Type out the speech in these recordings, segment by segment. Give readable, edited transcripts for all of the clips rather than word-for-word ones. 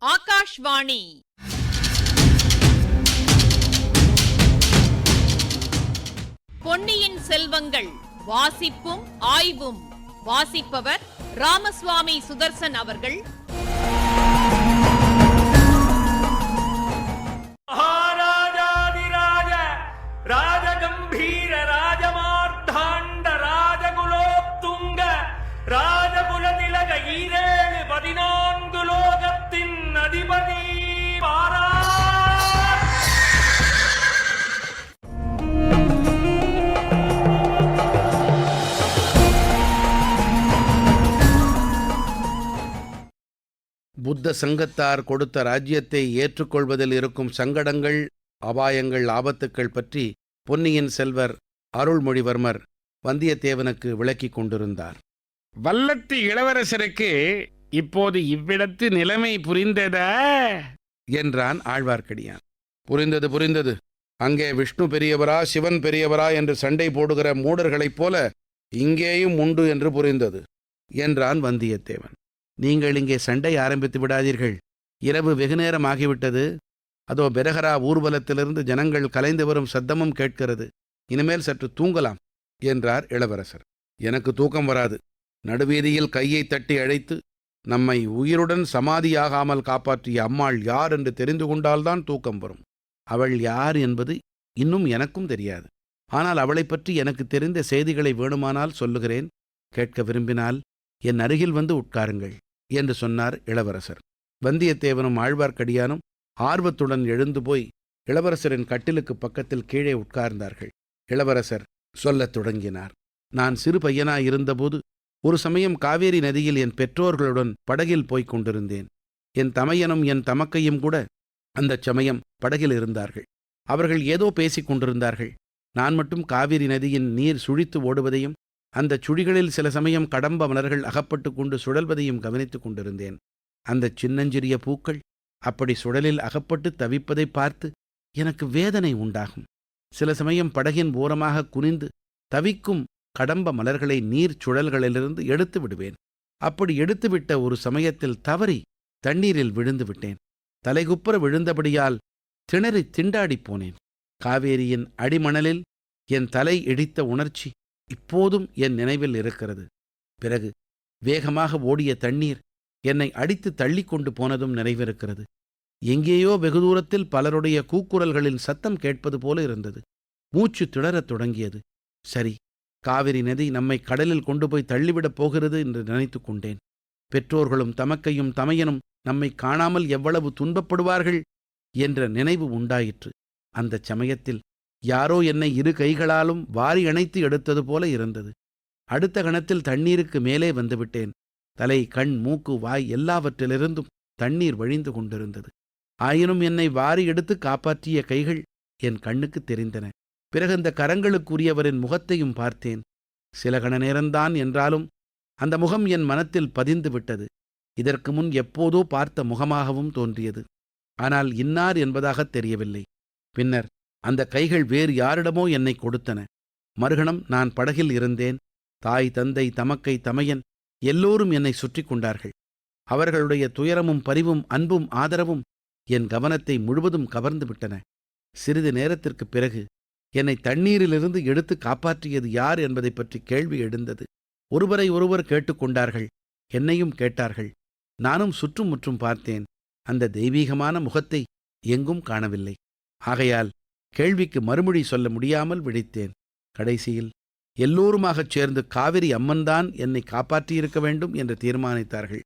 ஆகாஷ்வாணி பொன்னியின் செல்வங்கள் வாசிப்பும் ஆய்வும். வாசிப்பவர் ராமசுவாமி சுதர்சன் அவர்கள். மகாராஜாதிராஜ ராஜகம்பீர ராஜமார்த்தாண்ட ராஜகுலோத்துங்க ராஜகுலதிலக ஈரேழு 14 லோகத்தின் அதிபதி பாரா. புத்த சங்கத்தார் கொடுத்த ராஜ்யத்தை ஏற்றுக்கொள்வதில் இருக்கும் சங்கடங்கள், அபாயங்கள், ஆபத்துக்கள் பற்றி பொன்னியின் செல்வர் அருள்மொழிவர்மர் வந்தியத்தேவனுக்கு விளக்கிக் கொண்டிருந்தார். வல்லத்து இளவரசருக்கு இப்போது இவ்விடத்து நிலைமை புரிந்ததா என்றான் ஆழ்வார்க்கடியான். புரிந்தது புரிந்தது. அங்கே விஷ்ணு பெரியவரா சிவன் பெரியவரா என்று சண்டை போடுகிற மூடர்களைப் போல இங்கேயும் உண்டு என்று புரிந்தது என்றான் வந்தியத்தேவன். நீங்கள் இங்கே சண்டை ஆரம்பித்து விடாதீர்கள். இரவு வெகுநேரம் ஆகிவிட்டது. அதோ பெரகரா ஊர்வலத்திலிருந்து ஜனங்கள் கலைந்து வரும் சத்தமும் கேட்கிறது. இனிமேல் சற்று தூங்கலாம் என்றார் இளவரசர். எனக்கு தூக்கம் வராது. நடுவீதியில் கையை தட்டி அழைத்து நம்மை உயிருடன் சமாதியாகாமல் காப்பாற்றிய அம்மாள் யார் என்று தெரிந்து கொண்டால்தான் தூக்கம் வரும். அவள் யார் என்பது இன்னும் எனக்கும் தெரியாது. ஆனால் அவளைப் பற்றி எனக்கு தெரிந்த செய்திகளை வேணுமானால் சொல்லுகிறேன். கேட்க விரும்பினால் என் அருகில் வந்து உட்காருங்கள் என்று சொன்னார் இளவரசர். வந்தியத்தேவனும் ஆழ்வார்க்கடியானும் ஆர்வத்துடன் எழுந்து போய் இளவரசரின் கட்டிலுக்கு பக்கத்தில் கீழே உட்கார்ந்தார்கள். இளவரசர் சொல்லத் தொடங்கினார். நான் சிறு பையனாயிருந்தபோது ஒரு சமயம் காவேரி நதியில் என் பெற்றோர்களுடன் படகில் போய்க் கொண்டிருந்தேன். என் தமையனும் என் தமக்கையும் கூட அந்தச் சமயம் படகில் இருந்தார்கள். அவர்கள் ஏதோ பேசிக் கொண்டிருந்தார்கள். நான் மட்டும் காவேரி நதியின் நீர் சுழித்து ஓடுவதையும் அந்தச் சுழிகளில் சில சமயம் கடம்ப மலர்கள் அகப்பட்டு கொண்டு சுழல்வதையும் கவனித்துக் கொண்டிருந்தேன். அந்தச் சின்னஞ்சிறிய பூக்கள் அப்படி சுழலில் அகப்பட்டு தவிப்பதை பார்த்து எனக்கு வேதனை உண்டாகும். சில சமயம் படகின் ஓரமாக குனிந்து தவிக்கும் கடம்ப மலர்களை நீர் சுழல்களிலிருந்து எடுத்து விடுவேன். அப்படி எடுத்துவிட்ட ஒரு சமயத்தில் தவறி தண்ணீரில் விழுந்து விட்டேன். தலைகுப்புற விழுந்தபடியால் திணறி திண்டாடிப் போனேன். காவேரியின் அடிமணலில் என் தலை இடித்த உணர்ச்சி இப்போதும் என் நினைவில் இருக்கிறது. பிறகு வேகமாக ஓடிய தண்ணீர் என்னை அடித்து தள்ளி கொண்டு போனதும் நினைவிருக்கிறது. எங்கேயோ வெகு தூரத்தில் பலருடைய கூக்குரல்களின் சத்தம் கேட்பது போல இருந்தது. மூச்சு திணறத் தொடங்கியது. சரி, காவிரி நதி நம்மை கடலில் கொண்டு போய் தள்ளிவிடப் போகிறது என்று நினைத்து கொண்டேன். பெற்றோர்களும் தமக்கையும் தமையனும் நம்மை காணாமல் எவ்வளவு துன்பப்படுவார்கள் என்ற நினைவு உண்டாயிற்று. அந்தச் சமயத்தில் யாரோ என்னை இரு கைகளாலும் வாரி அணைத்து எடுத்தது போல இருந்தது. அடுத்த கணத்தில் தண்ணீருக்கு மேலே வந்துவிட்டேன். தலை, கண், மூக்கு, வாய் எல்லாவற்றிலிருந்தும் தண்ணீர் வழிந்து கொண்டிருந்தது. ஆயினும் என்னை வாரி எடுத்து காப்பாற்றிய கைகள் என் கண்ணுக்கு தெரிந்தன. பிறகு அந்த கரங்களுக்குரியவரின் முகத்தையும் பார்த்தேன். சில கண நேரம்தான் என்றாலும் அந்த முகம் என் மனத்தில் பதிந்து விட்டது. இதற்கு முன் எப்போதோ பார்த்த முகமாகவும் தோன்றியது. ஆனால் இன்னார் என்பதாகத் தெரியவில்லை. பின்னர் அந்த கைகள் வேறு யாரிடமோ என்னை கொடுத்தன. மறுகணம் நான் படகில் இருந்தேன். தாய், தந்தை, தமக்கை, தமையன் எல்லோரும் என்னை சுற்றி கொண்டார்கள். அவர்களுடைய துயரமும் பரிவும் அன்பும் ஆதரவும் என் கவனத்தை முழுவதும் கவர்ந்து விட்டன. சிறிது நேரத்திற்குப் பிறகு என்னை தண்ணீரிலிருந்து எடுத்து காப்பாற்றியது யார் என்பதை பற்றி கேள்வி எழுந்தது. ஒருவரை ஒருவர் கேட்டுக்கொண்டார்கள். என்னையும் கேட்டார்கள். நானும் சுற்றும் முற்றும் பார்த்தேன். அந்த தெய்வீகமான முகத்தை எங்கும் காணவில்லை. ஆகையால் கேள்விக்கு மறுமொழி சொல்ல முடியாமல் விழித்தேன். கடைசியில் எல்லோருமாகச் சேர்ந்து காவிரி அம்மன்தான் என்னை காப்பாற்றியிருக்க வேண்டும் என்று தீர்மானித்தார்கள்.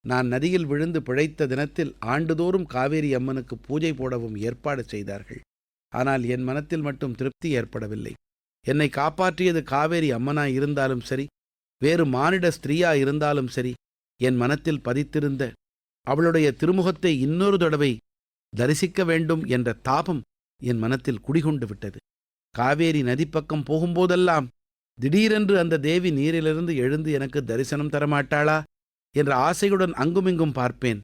நான் நதியில் விழுந்து பிழைத்த தினத்தில் ஆண்டுதோறும் காவேரி அம்மனுக்கு பூஜை போடவும் ஏற்பாடு செய்தார்கள். ஆனால் என் மனத்தில் மட்டும் திருப்தி ஏற்படவில்லை. என்னை காப்பாற்றியது காவேரி அம்மனாயிருந்தாலும் சரி, வேறு மானிட ஸ்திரீயா இருந்தாலும் சரி, என் மனத்தில் பதித்திருந்த அவளுடைய திருமுகத்தை இன்னொரு தடவை தரிசிக்க வேண்டும் என்ற தாபம் என் மனத்தில் குடிகொண்டு விட்டது. காவேரி நதிப்பக்கம் போகும்போதெல்லாம் திடீரென்று அந்த தேவி நீரிலிருந்து எழுந்து எனக்கு தரிசனம் தரமாட்டாளா என்ற ஆசையுடன் அங்குமிங்கும் பார்ப்பேன்.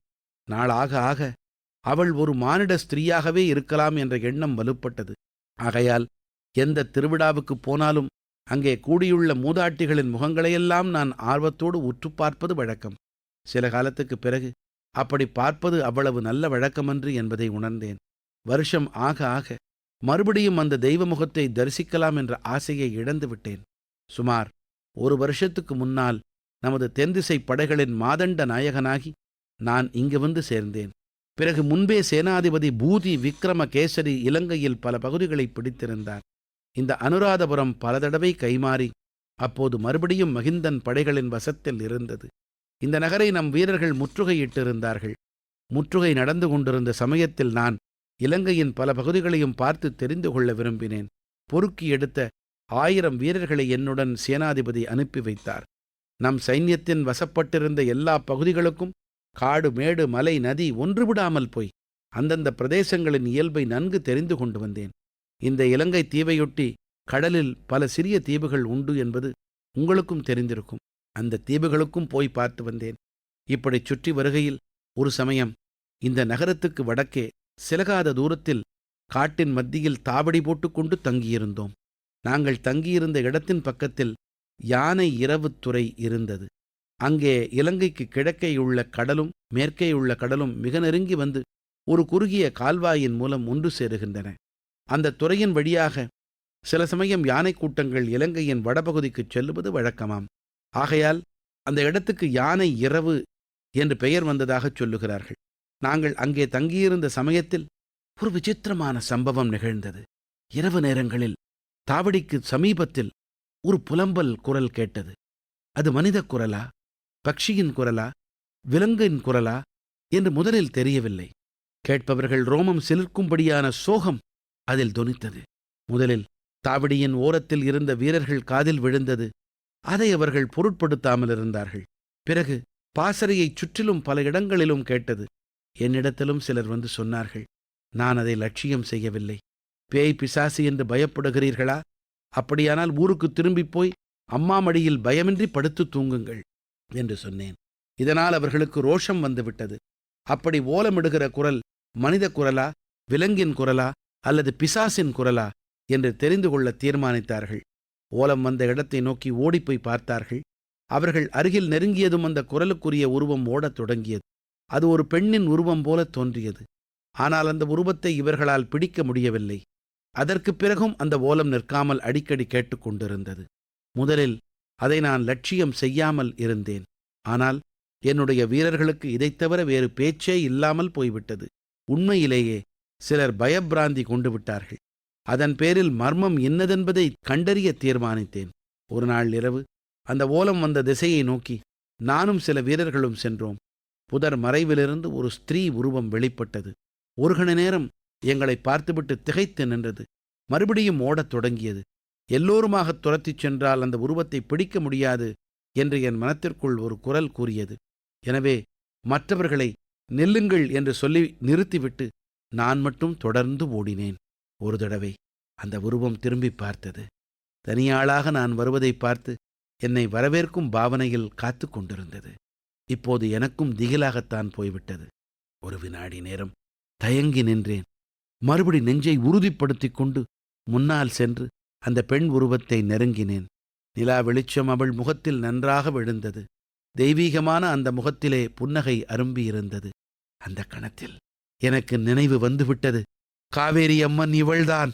நாளாக ஆக அவள் ஒரு மானிட ஸ்திரீயாகவே இருக்கலாம் என்ற எண்ணம் வலுப்பட்டது. ஆகையால் எந்த திருவிழாவுக்குப் போனாலும் அங்கே கூடியுள்ள மூதாட்டிகளின் முகங்களையெல்லாம் நான் ஆர்வத்தோடு உற்று பார்ப்பது வழக்கம். சில காலத்துக்குப் பிறகு அப்படி பார்ப்பது அவ்வளவு நல்ல வழக்கமன்று என்பதை உணர்ந்தேன். வருஷம் ஆக ஆக மறுபடியும் அந்த தெய்வ முகத்தை தரிசிக்கலாம் என்ற ஆசையை இழந்து விட்டேன். சுமார் 1 வருஷத்துக்கு முன்னால் நமது தென்திசை படைகளின் மாதண்ட நாயகனாகி நான் இங்கு வந்து சேர்ந்தேன். பிறகு முன்பே சேனாதிபதி பூதி விக்ரமகேசரி இலங்கையில் பல பகுதிகளை பிடித்திருந்தார். இந்த அனுராதபுரம் பல தடவை கைமாறி அப்போது மறுபடியும் மகிந்தன் படைகளின் வசத்தில் இருந்தது. இந்த நகரை நம் வீரர்கள் முற்றுகையிட்டிருந்தார்கள். முற்றுகை நடந்து கொண்டிருந்த சமயத்தில் நான் இலங்கையின் பல பகுதிகளையும் பார்த்து தெரிந்து கொள்ள விரும்பினேன். பொறுக்கி எடுத்த 1000 வீரர்களை என்னுடன் சேனாதிபதி அனுப்பி வைத்தார். நம் சைன்யத்தின் வசப்பட்டிருந்த எல்லா பகுதிகளுக்கும் காடு மேடு மலை நதி ஒன்றுவிடாமல் போய் அந்தந்த பிரதேசங்களின் இயல்பை நன்கு தெரிந்து கொண்டு வந்தேன். இந்த இலங்கை தீவையொட்டி கடலில் பல சிறிய தீவுகள் உண்டு என்பது உங்களுக்கும் தெரிந்திருக்கும். அந்த தீவுகளுக்கும் போய் பார்த்து வந்தேன். இப்படி சுற்றி வருகையில் ஒரு சமயம் இந்த நகரத்துக்கு வடக்கே சிலகாத தூரத்தில் காட்டின் மத்தியில் தாவடி போட்டுக்கொண்டு தங்கியிருந்தோம். நாங்கள் தங்கியிருந்த இடத்தின் பக்கத்தில் யானை இரவுத்துறை இருந்தது. அங்கே இலங்கைக்கு கிழக்கேயுள்ள கடலும் மேற்கேயுள்ள கடலும் மிக நெருங்கி வந்து ஒரு குறுகிய கால்வாயின் மூலம் ஒன்று சேருகின்றன. அந்த துறையின் வழியாக சில சமயம் யானை கூட்டங்கள் இலங்கையின் வடபகுதிக்குச் செல்லுவது வழக்கமாம். ஆகையால் அந்த இடத்துக்கு யானை இரவு என்று பெயர் வந்ததாகச் சொல்லுகிறார்கள். நாங்கள் அங்கே தங்கியிருந்த சமயத்தில் ஒரு விசித்திரமான சம்பவம் நிகழ்ந்தது. இரவு நேரங்களில் தாவடிக்கு சமீபத்தில் ஒரு புலம்பல் குரல் கேட்டது. அது மனித குரலா, பக்ஷியின் குரலா, விலங்கின் குரலா என்று முதலில் தெரியவில்லை. கேட்பவர்கள் ரோமம் சிலிர்க்கும்படியான சோகம் அதில் தொனித்தது. முதலில் தாவடியின் ஓரத்தில் இருந்த வீரர்கள் காதில் விழுந்தது. அதை அவர்கள் பொருட்படுத்தாமல் இருந்தார்கள். பிறகு பாசறையைச் சுற்றிலும் பல இடங்களிலும் கேட்டது. என்னிடத்திலும் சிலர் வந்து சொன்னார்கள். நான் அதை லட்சியம் செய்யவில்லை. பேய் பிசாசு என்று பயப்படுகிறீர்களா? அப்படியானால் ஊருக்கு திரும்பிப் போய் அம்மா மடியில் பயமின்றி படுத்து தூங்குங்கள் என்று சொன்னேன். இதனால் அவர்களுக்கு ரோஷம் வந்துவிட்டது. அப்படி ஓலமிடுகிற குரல் மனித குரலா, விலங்கின் குரலா அல்லது பிசாசின் குரலா என்று தெரிந்து கொள்ள தீர்மானித்தார்கள். ஓலம் வந்த இடத்தை நோக்கி ஓடிப்போய் பார்த்தார்கள். அவர்கள் அருகில் நெருங்கியதும் அந்த குரலுக்குரிய உருவம் ஓடத் தொடங்கியது. அது ஒரு பெண்ணின் உருவம் போல தோன்றியது. ஆனால் அந்த உருவத்தை இவர்களால் பிடிக்க முடியவில்லை. அதற்குப் பிறகும் அந்த ஓலம் நிற்காமல் அடிக்கடி கேட்டுக்கொண்டிருந்தது. முதலில் அதை நான் லட்சியம் செய்யாமல் இருந்தேன். ஆனால் என்னுடைய வீரர்களுக்கு இதைத் தவிர வேறு பேச்சே இல்லாமல் போய்விட்டது. உண்மையிலேயே சிலர் பயப்பிராந்தி கொண்டு விட்டார்கள். அதன் பேரில் மர்மம் இன்னதென்பதை கண்டறிய தீர்மானித்தேன். ஒரு நாள் இரவு அந்த ஓலம் வந்த திசையை நோக்கி நானும் சில வீரர்களும் சென்றோம். புதர் மறைவிலிருந்து ஒரு ஸ்திரீ உருவம் வெளிப்பட்டது. ஒரு கண நேரம் எங்களை பார்த்துவிட்டு திகைத்து நின்றது. மறுபடியும் ஓடத் தொடங்கியது. எல்லோருமாகத் துரத்திச் சென்றால் அந்த உருவத்தை பிடிக்க முடியாது என்று என் மனத்திற்குள் ஒரு குரல் கூறியது. எனவே மற்றவர்களை நில்லுங்கள் என்று சொல்லி நிறுத்திவிட்டு நான் மட்டும் தொடர்ந்து ஓடினேன். ஒரு தடவை அந்த உருவம் திரும்பி பார்த்தது. தனியாளாக நான் வருவதை பார்த்து என்னை வரவேற்கும் பாவனையில் காத்து கொண்டிருந்தது. இப்போது எனக்கும் திகிலாகத்தான் போய்விட்டது. ஒரு வினாடி நேரம் தயங்கி நின்றேன். மறுபடி நெஞ்சை உறுதிப்படுத்திக் கொண்டு முன்னால் சென்று அந்த பெண் உருவத்தை நெருங்கினேன். நிலா வெளிச்சம் அவள் முகத்தில் நன்றாக விழுந்தது. தெய்வீகமான அந்த முகத்திலே புன்னகை அரும்பியிருந்தது. அந்த கணத்தில் எனக்கு நினைவு வந்துவிட்டது. காவேரி அம்மன் இவள்தான்.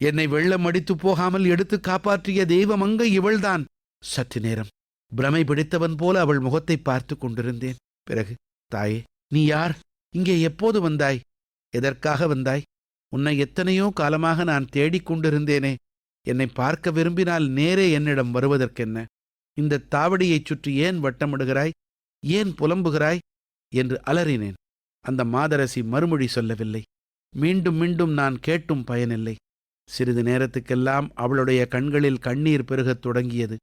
என்னை வெள்ளம் அடித்து போகாமல் எடுத்து காப்பாற்றிய தெய்வமங்கை இவள்தான். சற்று நேரம் பிரமை பிடித்தவன் போல அவள் முகத்தை பார்த்து கொண்டிருந்தேன். பிறகு, தாயே, நீ யார்? இங்கே எப்போது வந்தாய்? எதற்காக வந்தாய்? உன்னை எத்தனையோ காலமாக நான் தேடிக்கொண்டிருந்தேனே. என்னை பார்க்க விரும்பினால் நேரே என்னிடம் வருவதற்கென்ன? இந்த தாவடியைச் சுற்றி ஏன் வட்டமிடுகிறாய்? ஏன் புலம்புகிறாய் என்று அலறினேன். அந்த மாதரசி மறுமொழி சொல்லவில்லை. மீண்டும் மீண்டும் நான் கேட்டும் பயனில்லை. சிறிது நேரத்துக்கெல்லாம் அவளுடைய கண்களில் கண்ணீர் பெருகத் தொடங்கியது.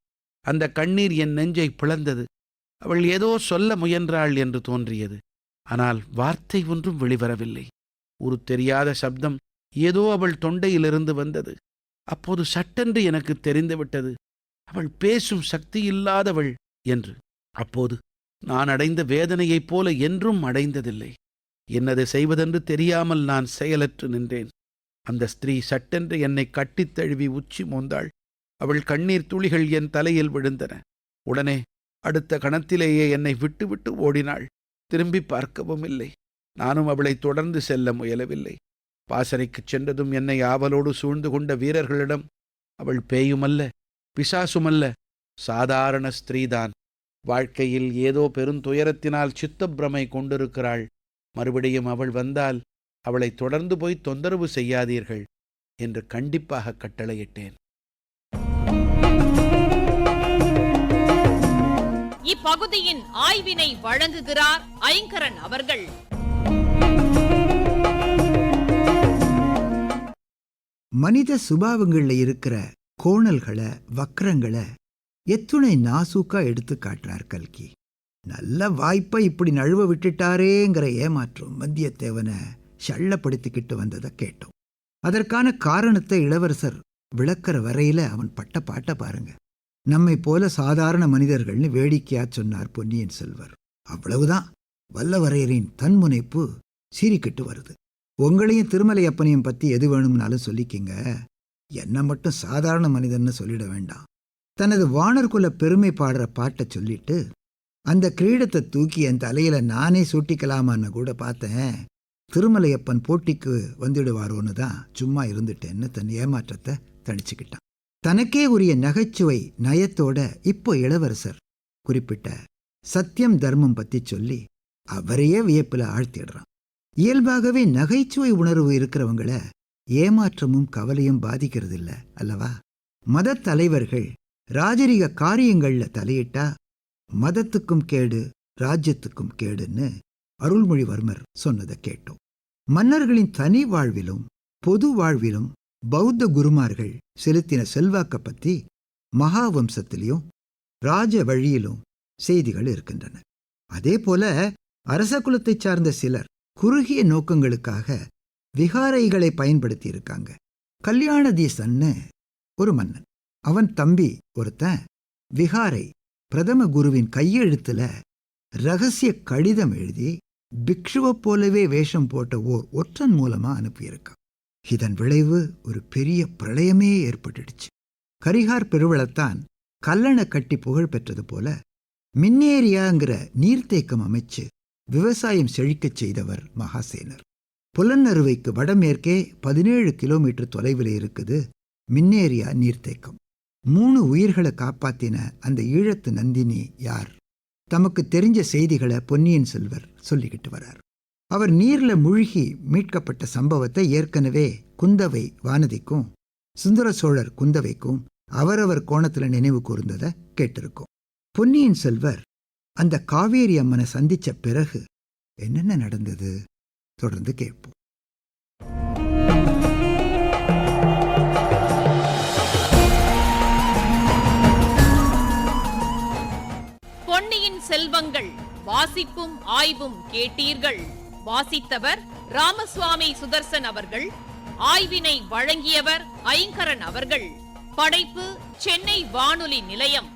அந்த கண்ணீர் என் நெஞ்சை பிளந்தது. அவள் ஏதோ சொல்ல முயன்றாள் என்று தோன்றியது. ஆனால் வார்த்தை ஒன்றும் வெளிவரவில்லை. ஒரு தெரியாத சப்தம் ஏதோ அவள் தொண்டையிலிருந்து வந்தது. அப்போது சட்டென்று எனக்கு தெரிந்துவிட்டது, அவள் பேசும் சக்தியில்லாதவள் என்று. அப்போது நான் அடைந்த வேதனையைப் போல என்றும் அடைந்ததில்லை. என்னது செய்வதென்று தெரியாமல் நான் செயலற்று நின்றேன். அந்த ஸ்திரீ சட்டென்று என்னை கட்டித் தழுவி உச்சி மோந்தாள். அவள் கண்ணீர் துளிகள் என் தலையில் விழுந்தன. உடனே அடுத்த கணத்திலேயே என்னை விட்டுவிட்டு ஓடினாள். திரும்பி பார்க்கவும் இல்லை. நானும் அவளை தொடர்ந்து செல்ல முயலவில்லை. பாசறைக்குச் சென்றதும் என்னை ஆவலோடு சூழ்ந்து கொண்ட வீரர்களிடம், அவள் பேயுமல்ல, பிசாசுமல்ல, சாதாரண ஸ்திரீதான். வாழ்க்கையில் ஏதோ பெருந்துயரத்தினால் சித்தப்பிரமை கொண்டிருக்கிறாள். மறுபடியும் அவள் வந்தால் அவளை தொடர்ந்து போய் தொந்தரவு செய்யாதீர்கள் என்று கண்டிப்பாக கட்டளையிட்டேன். இப்பகுதியின் ஆய்வினை வழங்குகிறார் ஐங்கரன் அவர்கள். மனித சுபாவங்கள்ல இருக்கிற கோணல்களை, வக்கரங்களை எத்துணை நாசூக்கா எடுத்து காட்டுறார் கல்கி. நல்ல வாய்ப்பை இப்படி நழுவ விட்டுட்டாரேங்கிற ஏமாற்றம் வந்தியத்தேவனை சள்ளப்படுத்திக்கிட்டு வந்ததை கேட்டோம். அதற்கான காரணத்தை இளவரசர் விளக்கிற வரையில அவன் பட்ட பாட்டை பாருங்க. நம்மை போல சாதாரண மனிதர்கள்னு வேடிக்கையா சொன்னார் பொன்னியின் செல்வர். அவ்வளவுதான். வல்லவரையரின் தன்முனைப்பு சீறிக்கிட்டு வருது. உங்களையும் திருமலையப்பனையும் பத்தி எது வேணும்னாலும் சொல்லிக்கிங்க, என்ன மட்டும் சாதாரண மனிதன்னு சொல்லிட வேண்டாம். தனது வானர்குல பெருமை பாடுற பாட்டை சொல்லிட்டு, அந்த கிரீடத்தை தூக்கி என் தலையில நானே சூட்டிக்கலாமான்னு கூட பார்த்தேன். திருமலையப்பன் போட்டிக்கு வந்துடுவாரோன்னு தான் சும்மா இருந்துட்டேன்னு தன் ஏமாற்றத்தை தணிச்சுக்கிட்டான். தனக்கே உரிய நகைச்சுவை நயத்தோட இப்போ இளவரசர் குறிப்பிட்ட சத்தியம் தர்மம் பத்தி சொல்லி அவரையே வியப்புல ஆழ்த்திடுறான். இயல்பாகவே நகைச்சுவை உணர்வு இருக்கிறவங்கள ஏமாற்றமும் கவலையும் பாதிக்கிறது இல்ல அல்லவா? மத தலைவர்கள் ராஜரிக காரியங்கள்ல தலையிட்டா மதத்துக்கும் கேடு, ராஜ்யத்துக்கும் கேடுன்னு அருள்மொழிவர்மர் சொன்னதை கேட்டோம். மன்னர்களின் தனி வாழ்விலும் பொது வாழ்விலும் பௌத்த குருமார்கள் செலுத்தின செல்வாக்க பத்தி மகாவம்சத்திலையும் ராஜ வழியிலும் செய்திகள் இருக்கின்றன. அதே போல அரச குலத்தைச் சார்ந்த சிலர் குறுகிய நோக்கங்களுக்காக விகாரைகளை பயன்படுத்தி இருக்காங்க. கல்யாணதீசன்னு ஒரு மன்னன், அவன் தம்பி ஒருத்தன் விகாரை பிரதம குருவின் கையெழுத்துல ரகசிய கடிதம் எழுதி பிக்ஷுவைப் போலவே வேஷம் போட்ட ஓர் ஒற்றன் மூலமா அனுப்பியிருக்கான். இதன் விளைவு ஒரு பெரிய பிரளயமே ஏற்பட்டுடுச்சு. கரிகார் பெருவளத்தான் கல்லணை கட்டி புகழ் பெற்றது போல மின்னேரியாங்கிற நீர்த்தேக்கம் அமைச்சு விவசாயம் செழிக்கச் செய்தவர் மகாசேனர். புலன்னறுவைக்கு வடமேற்கே 17 கிலோமீட்டர் தொலைவில் இருக்குது மின்னேரியா நீர்த்தேக்கம். 3 உயிர்களை காப்பாத்தின அந்த ஈழத்து நந்தினி யார்? தமக்கு தெரிஞ்ச செய்திகளை பொன்னியின் செல்வர் சொல்லிக்கிட்டு வரார். அவர் நீர்ல மூழ்கி மீட்கப்பட்ட சம்பவத்தை ஏற்கனவே குந்தவை வானதிக்கும் சுந்தர சோழர் குந்தவைக்கும் அவரவர் கோணத்துல நினைவு கூர்ந்ததை கேட்டிருக்கோம். பொன்னியின் செல்வர் அந்த காவேரி அம்மனை சந்திச்ச பிறகு என்னென்ன நடந்தது தொடர்ந்து கேட்போம். பொன்னியின் செல்வங்கள் வாசிப்பும் ஆய்வும் கேட்டீர்கள். வாசித்தவர் ராமசுவாமி சுதர்சன் அவர்கள். ஆய்வினை வழங்கியவர் ஐங்கரன் அவர்கள். படைப்பு சென்னை வானொலி நிலையம்.